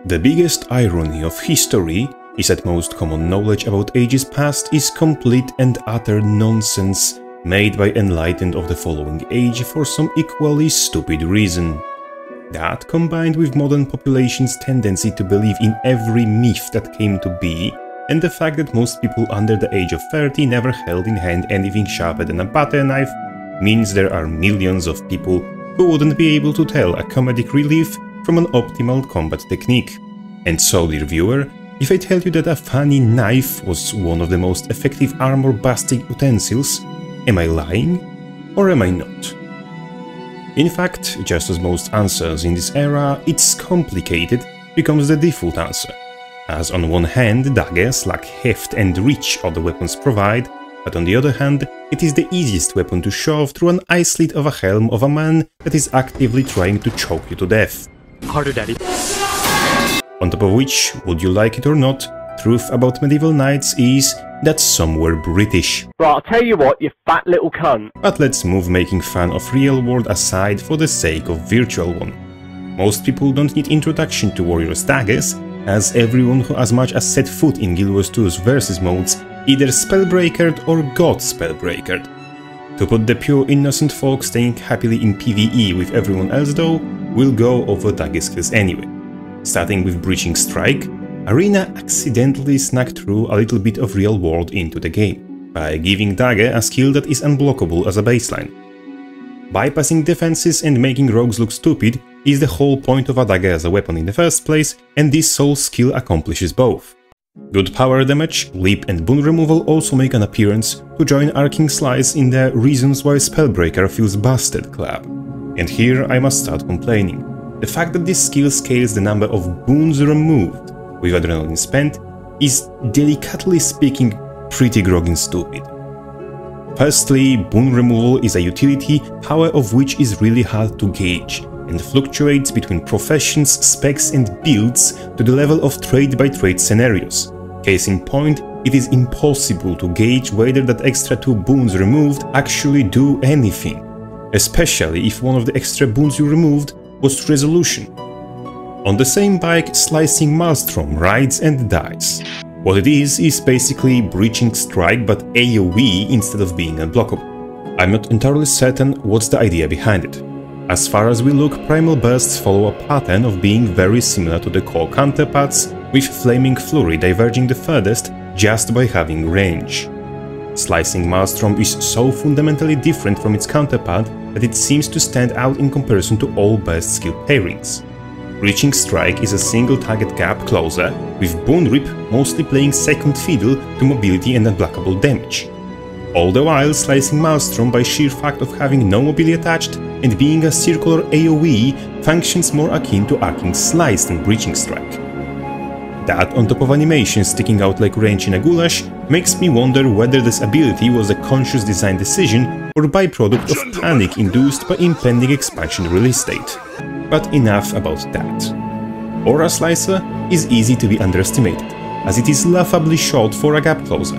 The biggest irony of history is that most common knowledge about ages past is complete and utter nonsense made by enlightened of the following age for some equally stupid reason. That, combined with modern population's tendency to believe in every myth that came to be, and the fact that most people under the age of 30 never held in hand anything sharper than a butter knife, means there are millions of people who wouldn't be able to tell a comedic relief from an optimal combat technique. And so, dear viewer, if I tell you that a funny knife was one of the most effective armor-busting utensils, am I lying or am I not? In fact, just as most answers in this era, it's complicated becomes the default answer, as on one hand daggers lack heft and reach other weapons provide, but on the other hand, it is the easiest weapon to shove through an eye slit of a helm of a man that is actively trying to choke you to death. Harder, daddy. On top of which, would you like it or not, truth about medieval knights is that some were British. Right, I'll tell you what, you fat little cunt. But let's move making fun of real world aside for the sake of virtual one. Most people don't need introduction to warriors' daggers, as everyone who as much as set foot in GW2's versus modes either spellbreakered or got spellbreakered. To put the pure innocent folk staying happily in PvE with everyone else though, we'll go over dagger skills anyway. Starting with Breaching Strike, Arena accidentally snuck through a little bit of real world into the game, by giving Dagger a skill that is unblockable as a baseline. Bypassing defenses and making rogues look stupid is the whole point of a dagger as a weapon in the first place, and this sole skill accomplishes both. Good power damage, leap and boon removal also make an appearance to join Arcing Slice in the Reasons Why Spellbreaker Feels Busted club. And here I must start complaining. The fact that this skill scales the number of boons removed with adrenaline spent is, delicately speaking, pretty groggy stupid. Firstly, boon removal is a utility, power of which is really hard to gauge, and fluctuates between professions, specs and builds to the level of trade-by-trade scenarios. Case in point, it is impossible to gauge whether that extra 2 boons removed actually do anything, especially if one of the extra boons you removed was resolution. On the same bike, Slicing Maelstrom rides and dies. What it is basically Breaching Strike but AoE instead of being unblockable. I'm not entirely certain what's the idea behind it. As far as we look, Primal Bursts follow a pattern of being very similar to the core counterparts, with Flaming Flurry diverging the furthest just by having range. Slicing Maelstrom is so fundamentally different from its counterpart that it seems to stand out in comparison to all burst skill pairings. Breaching Strike is a single target gap closer, with Boon Rip mostly playing second fiddle to mobility and unblockable damage. All the while, Slicing Maelstrom, by sheer fact of having no mobility attached and being a circular AoE, functions more akin to Arcing Slice than Breaching Strike. That, on top of animation sticking out like range in a goulash, makes me wonder whether this ability was a conscious design decision or byproduct of panic induced by impending expansion release date. But enough about that. Aura Slicer is easy to be underestimated, as it is laughably short for a gap closer.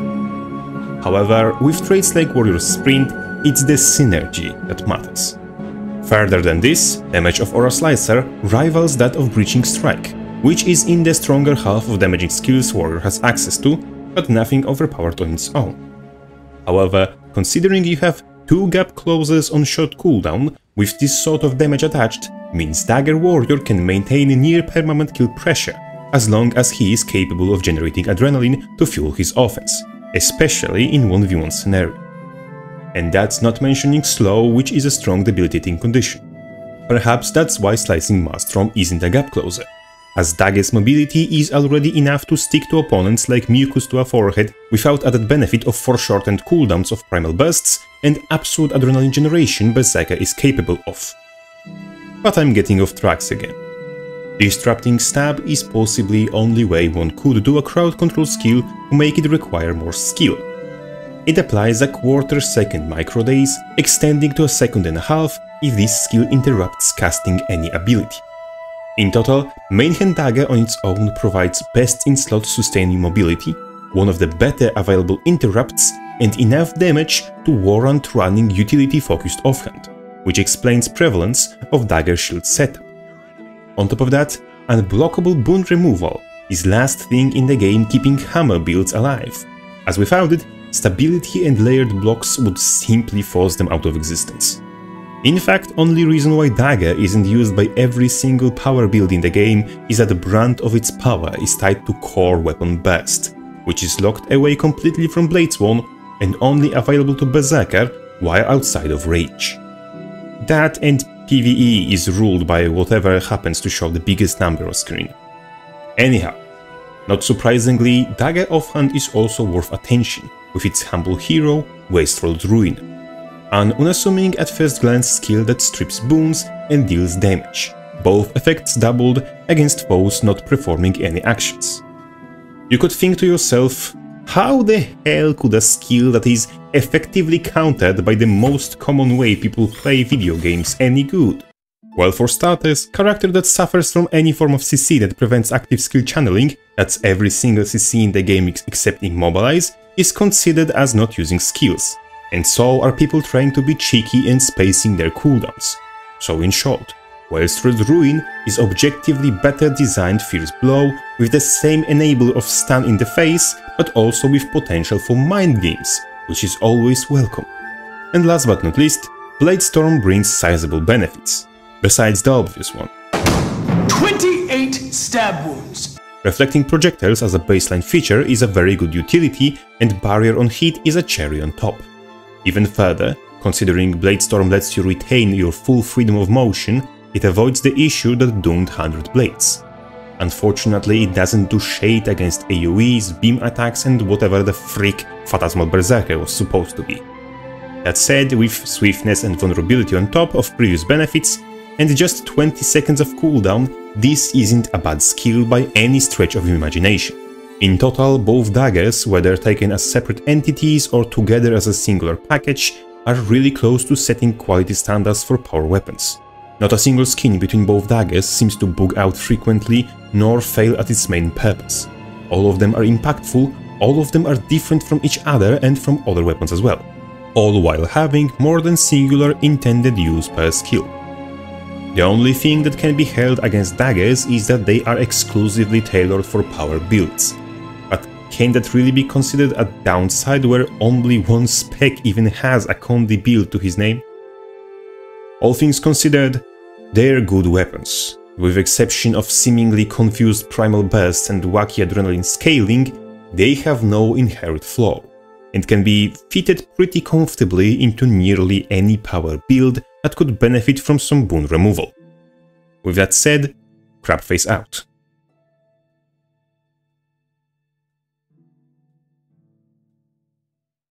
However, with traits like Warrior Sprint, it's the synergy that matters. Further than this, damage of Aura Slicer rivals that of Breaching Strike, which is in the stronger half of damaging skills Warrior has access to, but nothing overpowered on its own. However, considering you have 2 gap closes on short cooldown with this sort of damage attached, means Dagger Warrior can maintain near permanent kill pressure, as long as he is capable of generating adrenaline to fuel his offense, especially in 1v1 scenario. And that's not mentioning slow, which is a strong debilitating condition. Perhaps that's why Slicing Maelstrom isn't a gap closer, as Dagger's mobility is already enough to stick to opponents like mucus to a forehead without added benefit of foreshortened cooldowns of Primal Bursts and absolute adrenaline generation Berserker is capable of. But I'm getting off tracks again. Disrupting Stab is possibly only way one could do a crowd control skill to make it require more skill. It applies a quarter-second microdaze, extending to a second and a half if this skill interrupts casting any ability. In total, Mainhand Dagger on its own provides best in slot sustaining mobility, one of the better available interrupts, and enough damage to warrant running utility-focused offhand, which explains prevalence of Dagger shield setup. On top of that, unblockable boon removal is last thing in the game keeping hammer builds alive, as without it, stability and layered blocks would simply force them out of existence. In fact, only reason why Dagger isn't used by every single power build in the game is that the brunt of its power is tied to core weapon burst, which is locked away completely from Bladesworn and only available to Berserker while outside of Rage. That and PvE is ruled by whatever happens to show the biggest number on screen. Anyhow, not surprisingly, Dagger offhand is also worth attention, with its humble hero, Wasteworld Ruin, an unassuming at first glance skill that strips boons and deals damage, both effects doubled against foes not performing any actions. You could think to yourself, how the hell could a skill that is effectively countered by the most common way people play video games any good? Well, for starters, character that suffers from any form of CC that prevents active skill channeling, that's every single CC in the game except Immobilize, is considered as not using skills, and so are people trying to be cheeky and spacing their cooldowns. So in short, Wasteworld Ruin is objectively better designed Fierce Blow with the same enable of stun in the face, but also with potential for mind games, which is always welcome. And last but not least, Bladestorm brings sizable benefits, besides the obvious one. 28 stab wounds! Reflecting projectiles as a baseline feature is a very good utility, and barrier on hit is a cherry on top. Even further, considering Bladestorm lets you retain your full freedom of motion, it avoids the issue that doomed 100 Blades. Unfortunately, it doesn't do shade against AoEs, beam attacks and whatever the freak Phantasmal Berserker was supposed to be. That said, with swiftness and vulnerability on top of previous benefits, and just 20 seconds of cooldown, this isn't a bad skill by any stretch of imagination. In total, both daggers, whether taken as separate entities or together as a singular package, are really close to setting quality standards for power weapons. Not a single skin between both daggers seems to bug out frequently, nor fail at its main purpose. All of them are impactful, all of them are different from each other and from other weapons as well, all while having more than singular intended use per skill. The only thing that can be held against daggers is that they are exclusively tailored for power builds. But can that really be considered a downside where only one spec even has a Condi build to his name? All things considered, they're good weapons. With exception of seemingly confused primal bursts and wacky adrenaline scaling, they have no inherent flaw, and can be fitted pretty comfortably into nearly any power build that could benefit from some boon removal. With that said, Crabface out.